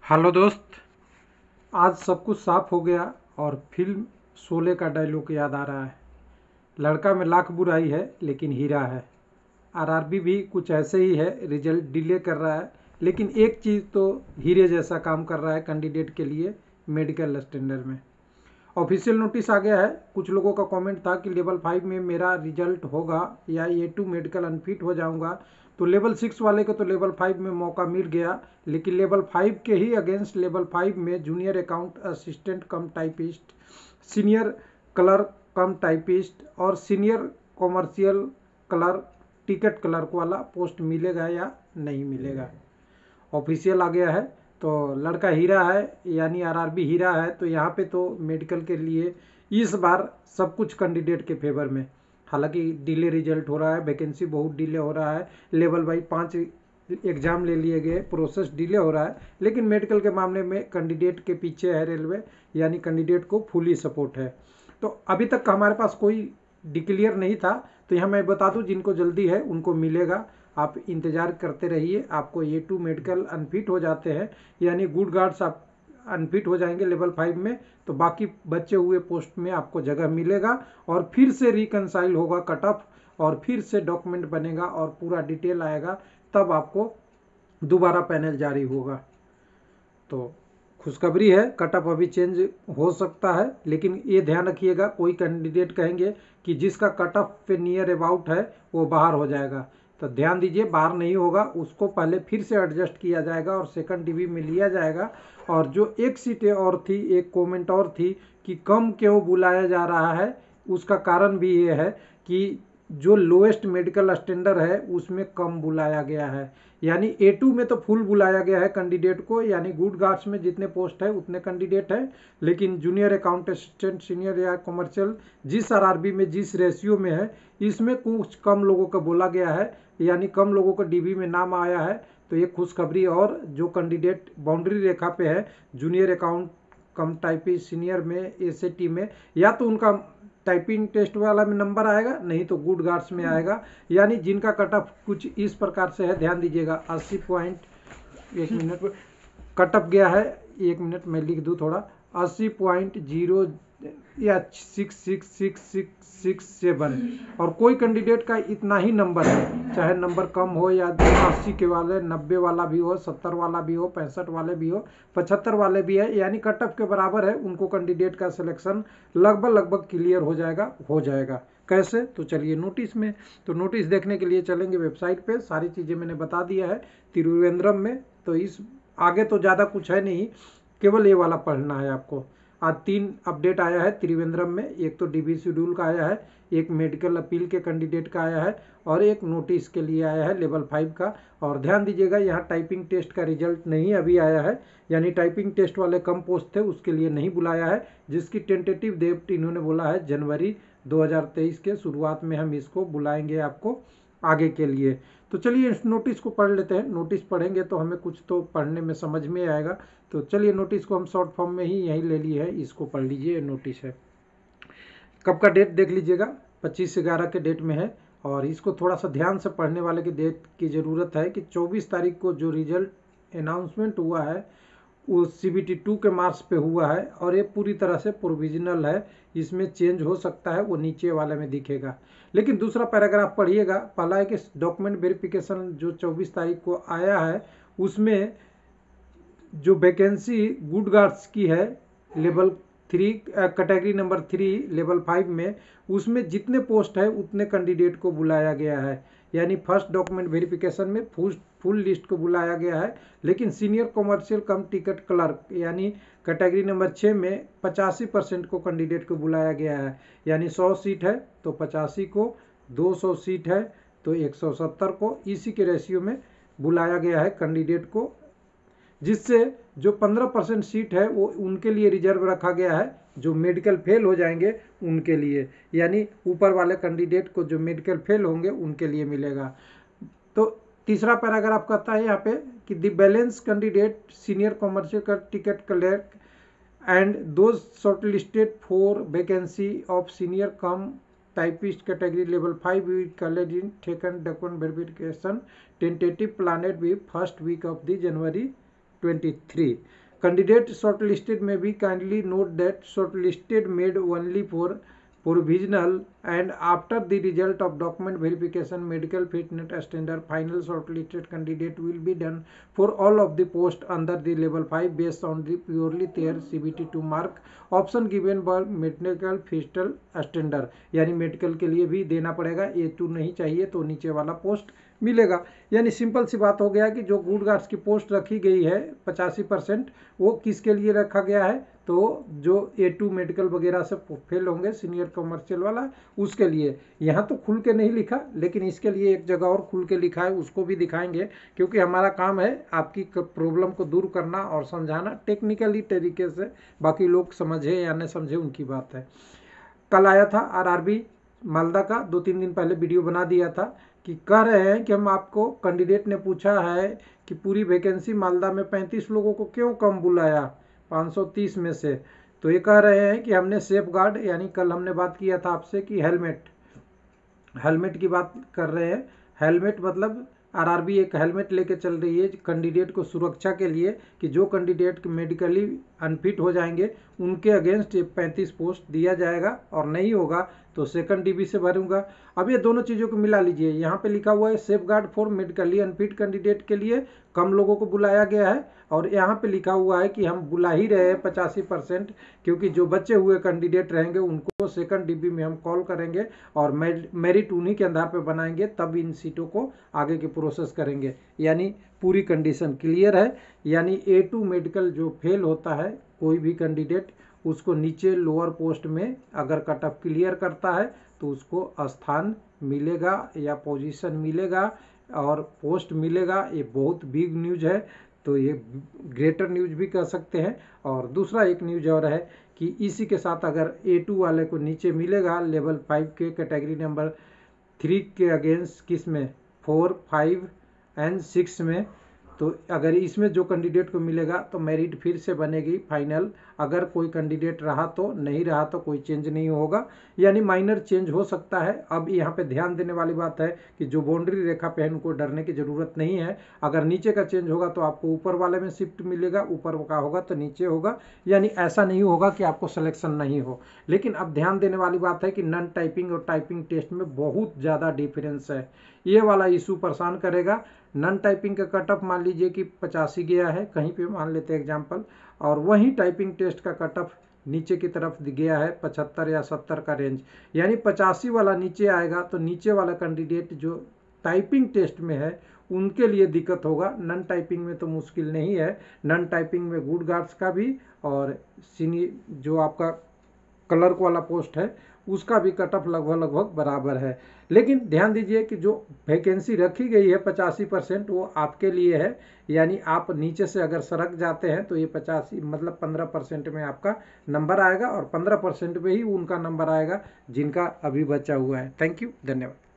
Hello दोस्त। आज सब कुछ साफ हो गया और फिल्म शोले का डायलॉग याद आ रहा है। लड़का में लाख बुराई है लेकिन हीरा है। आरआरबी भी कुछ ऐसे ही है, रिजल्ट डिले कर रहा है लेकिन एक चीज़ तो हीरे जैसा काम कर रहा है कैंडिडेट के लिए, मेडिकल स्टैंडर्ड में। ऑफिशियल नोटिस आ गया है। कुछ लोगों का कमेंट था कि लेवल 5 में मेरा रिजल्ट होगा या A2 मेडिकल अनफिट हो जाऊंगा, तो लेवल 6 वाले को तो लेवल 5 में मौका मिल गया, लेकिन लेवल 5 के ही अगेंस्ट लेवल 5 में junior account assistant cum typist, senior clerk cum typist और senior commercial clerk ticket clerk वाला पोस्ट मिलेगा या नहीं मिलेगा। ऑफिशियल आ गया है। तो लड़का हीरा है यानी आरआरबी हीरा है, तो यहाँ पे तो मेडिकल के लिए इस बार सब कुछ कैंडिडेट के फेवर में। हालांकि डिले रिजल्ट हो रहा है, वैकेंसी बहुत डिले हो रहा है, लेवल बाई 5 एग्जाम ले लिए गए, प्रोसेस डिले हो रहा है, लेकिन मेडिकल के मामले में कैंडिडेट के पीछे है रेलवे, यानी कैंडिडेट को फुली सपोर्ट है। तो अभी तक हमारे पास कोई डिक्लेयर नहीं था, तो यहाँ मैं बता दूँ जिनको जल्दी है उनको मिलेगा। आप इंतज़ार करते रहिए। आपको A2 मेडिकल अनफिट हो जाते हैं यानी गुड गार्ड्स आप अनफिट हो जाएंगे लेवल 5 में, तो बाकी बचे हुए पोस्ट में आपको जगह मिलेगा और फिर से रिकनसाइल होगा कट ऑफ और फिर से डॉक्यूमेंट बनेगा और पूरा डिटेल आएगा, तब आपको दोबारा पैनल जारी होगा। तो खुशखबरी है, कट ऑफ अभी चेंज हो सकता है, लेकिन ये ध्यान रखिएगा कोई कैंडिडेट कहेंगे कि जिसका कट ऑफ पे नियर अबाउट है वो बाहर हो जाएगा, तो ध्यान दीजिए बाहर नहीं होगा, उसको पहले फिर से एडजस्ट किया जाएगा और सेकंड डिवी में लिया जाएगा। और जो एक सीटें और थी, एक कमेंट और थी कि कम क्यों बुलाया जा रहा है, उसका कारण भी ये है कि जो लोएस्ट मेडिकल स्टैंडर्ड है उसमें कम बुलाया गया है, यानी A2 में तो फुल बुलाया गया है कैंडिडेट को, यानी गुड गार्ड्स में जितने पोस्ट है उतने कैंडिडेट है, लेकिन जूनियर अकाउंट असिस्टेंट, सीनियर या कमर्शियल जिस आरआरबी में जिस रेशियो में है, इसमें कुछ कम लोगों का बोला गया है, यानी कम लोगों का डीबी में नाम आया है। तो ये खुशखबरी। और जो कैंडिडेट बाउंड्री रेखा पे है, जूनियर अकाउंट कम टाइपिस्ट, सीनियर में SAT में, या तो उनका टाइपिंग टेस्ट वाला में नंबर आएगा, नहीं तो गुड गार्ड्स में आएगा, यानी जिनका कट ऑफ कुछ इस प्रकार से है, ध्यान दीजिएगा 80 पॉइंट, एक मिनट कट ऑफ गया है, एक मिनट मैं लिख दूँ थोड़ा, 80.0 या 66667, और कोई कैंडिडेट का इतना ही नंबर है, चाहे नंबर कम हो या 80 के वाले 90 वाला भी हो, 70 वाला भी हो, 65 वाले भी हो, 75 वाले भी है, यानी कट ऑफ के बराबर है, उनको कैंडिडेट का सिलेक्शन लगभग क्लियर हो जाएगा। कैसे? तो चलिए नोटिस में, तो नोटिस देखने के लिए चलेंगे वेबसाइट पे, सारी चीज़ें मैंने बता दिया है तिरुवनंतपुरम में, तो इस आगे तो ज़्यादा कुछ है नहीं, केवल ये वाला पढ़ना है आपको। आज 3 अपडेट आया है त्रिवेंद्रम में, एक तो DB शेड्यूल का आया है, एक मेडिकल अपील के कैंडिडेट का आया है और एक नोटिस के लिए आया है लेवल 5 का। और ध्यान दीजिएगा यहाँ टाइपिंग टेस्ट का रिजल्ट नहीं अभी आया है, यानी टाइपिंग टेस्ट वाले कम पोस्ट थे उसके लिए नहीं बुलाया है, जिसकी टेंटेटिव डेट इन्होंने बोला है जनवरी 2023 के शुरुआत में हम इसको बुलाएंगे आपको आगे के लिए। तो चलिए इस नोटिस को पढ़ लेते हैं, नोटिस पढ़ेंगे तो हमें कुछ तो पढ़ने में समझ में आएगा। तो चलिए नोटिस को हम शॉर्ट फॉर्म में ही यही ले लिए है, इसको पढ़ लीजिए। नोटिस है, कब का डेट देख लीजिएगा, 25/11 के डेट में है, और इसको थोड़ा सा ध्यान से पढ़ने वाले की डेट की ज़रूरत है कि 24 तारीख को जो रिजल्ट अनाउंसमेंट हुआ है वो CBT 2 के मार्क्स पे हुआ है और ये पूरी तरह से प्रोविजनल है, इसमें चेंज हो सकता है, वो नीचे वाले में दिखेगा। लेकिन दूसरा पैराग्राफ पढ़िएगा, पहला है कि डॉक्यूमेंट वेरिफिकेशन जो 24 तारीख को आया है उसमें जो वैकेंसी गुड गार्ड्स की है लेवल 3 कैटेगरी नंबर 3 लेवल 5 में, उसमें जितने पोस्ट है उतने कैंडिडेट को बुलाया गया है, यानी फर्स्ट डॉक्यूमेंट वेरिफिकेशन में फुल लिस्ट को बुलाया गया है। लेकिन सीनियर कॉमर्शियल कम टिकट क्लर्क यानी कैटेगरी नंबर 6 में 85% को कैंडिडेट को बुलाया गया है, यानी 100 सीट है तो 85 को, 200 सीट है तो 170 को, इसी के रेशियो में बुलाया गया है कैंडिडेट को, जिससे जो 15% सीट है वो उनके लिए रिजर्व रखा गया है जो मेडिकल फेल हो जाएंगे उनके लिए, यानी ऊपर वाले कैंडिडेट को जो मेडिकल फेल होंगे उनके लिए मिलेगा। तो तीसरा पैराग्राफ कहता है यहाँ पे कि the balance candidate senior commercial का ticket clerk and those shortlisted for vacancy of senior cum typist category level 5 with college in taken document verification tentative planned with first week of the January 23। Candidate shortlisted may be kindly note that shortlisted made only for provisional and after the result of document verification medical fitness standard final shortlisted candidate will be done for all of the post under the level 5 based on the purely their CBT to mark option given by medical physical standard, यानी medical के लिए भी देना पड़ेगा। A2 नहीं चाहिए तो नीचे वाला पोस्ट मिलेगा। यानी सिंपल सी बात हो गया कि जो गुड गार्ड्स की पोस्ट रखी गई है 85% वो किसके लिए रखा गया है, तो जो A2 मेडिकल वगैरह से फेल होंगे सीनियर कमर्शियल वाला उसके लिए। यहाँ तो खुल के नहीं लिखा लेकिन इसके लिए एक जगह और खुल के लिखा है, उसको भी दिखाएंगे क्योंकि हमारा काम है आपकी प्रॉब्लम को दूर करना और समझाना टेक्निकली तरीके से। बाकी लोग समझे या न समझे उनकी बात है। कल आया था RRB मालदा का, 2-3 दिन पहले वीडियो बना दिया था कि कह रहे हैं कि हम आपको, कैंडिडेट ने पूछा है कि पूरी वैकेंसी मालदा में 35 लोगों को क्यों कम बुलाया 530 में से। तो ये कह रहे हैं कि हमने सेफ गार्ड, यानी कल हमने बात किया था आपसे कि हेलमेट की बात कर रहे हैं। हेलमेट मतलब RRB एक हेलमेट लेके चल रही है कैंडिडेट को सुरक्षा के लिए कि जो कैंडिडेट मेडिकली अनफिट हो जाएंगे उनके अगेंस्ट 35 पोस्ट दिया जाएगा और नहीं होगा तो सेकंड DB से भरूंगा। अब ये दोनों चीज़ों को मिला लीजिए। यहाँ पे लिखा हुआ है safe guard for medically unfit candidate के लिए कम लोगों को बुलाया गया है, और यहाँ पे लिखा हुआ है कि हम बुला ही रहे हैं 85%, क्योंकि जो बचे हुए कैंडिडेट रहेंगे उनको सेकंड DB में हम कॉल करेंगे और मेरिट उन्हीं के आधार पे बनाएंगे, तब इन सीटों को आगे के प्रोसेस करेंगे। यानी पूरी कंडीशन क्लियर है। यानी A2 मेडिकल जो फेल होता है कोई भी कैंडिडेट, उसको नीचे लोअर पोस्ट में अगर कट ऑफ क्लियर करता है तो उसको स्थान मिलेगा या पोजीशन मिलेगा और पोस्ट मिलेगा। ये बहुत बिग न्यूज़ है, तो ये ग्रेटर न्यूज़ भी कह सकते हैं। और दूसरा एक न्यूज़ और है कि इसी के साथ अगर A2 वाले को नीचे मिलेगा लेवल 5 के कैटेगरी नंबर 3 के अगेंस्ट, किस में 4, 5 एंड 6 में, तो अगर इसमें जो कैंडिडेट को मिलेगा तो मेरिट फिर से बनेगी फाइनल। अगर कोई कैंडिडेट रहा तो, नहीं रहा तो कोई चेंज नहीं होगा, यानी माइनर चेंज हो सकता है। अब यहाँ पे ध्यान देने वाली बात है कि जो बाउंड्री रेखा पे है उनको डरने की ज़रूरत नहीं है। अगर नीचे का चेंज होगा तो आपको ऊपर वाले में शिफ्ट मिलेगा, ऊपर का होगा तो नीचे होगा, यानी ऐसा नहीं होगा कि आपको सिलेक्शन नहीं हो। लेकिन अब ध्यान देने वाली बात है कि नॉन टाइपिंग और टाइपिंग टेस्ट में बहुत ज़्यादा डिफरेंस है। ये वाला इशू परेशान करेगा। नॉन टाइपिंग का कट ऑफ मान लीजिए कि 85 गया है, कहीं पे मान लेते हैं एग्जांपल, और वहीं टाइपिंग टेस्ट का कट ऑफ नीचे की तरफ गया है 75 या 70 का रेंज, यानी 85 वाला नीचे आएगा तो नीचे वाला कैंडिडेट जो टाइपिंग टेस्ट में है उनके लिए दिक्कत होगा। नॉन टाइपिंग में तो मुश्किल नहीं है। नॉन टाइपिंग में गुड गार्ड्स का भी और सीनियर जो आपका क्लर्क वाला पोस्ट है उसका भी कट ऑफ लगभग बराबर है। लेकिन ध्यान दीजिए कि जो वैकेंसी रखी गई है 85% वो आपके लिए है, यानी आप नीचे से अगर सरक जाते हैं तो ये 85 मतलब 15% में आपका नंबर आएगा और 15% में ही उनका नंबर आएगा जिनका अभी बचा हुआ है। थैंक यू, धन्यवाद।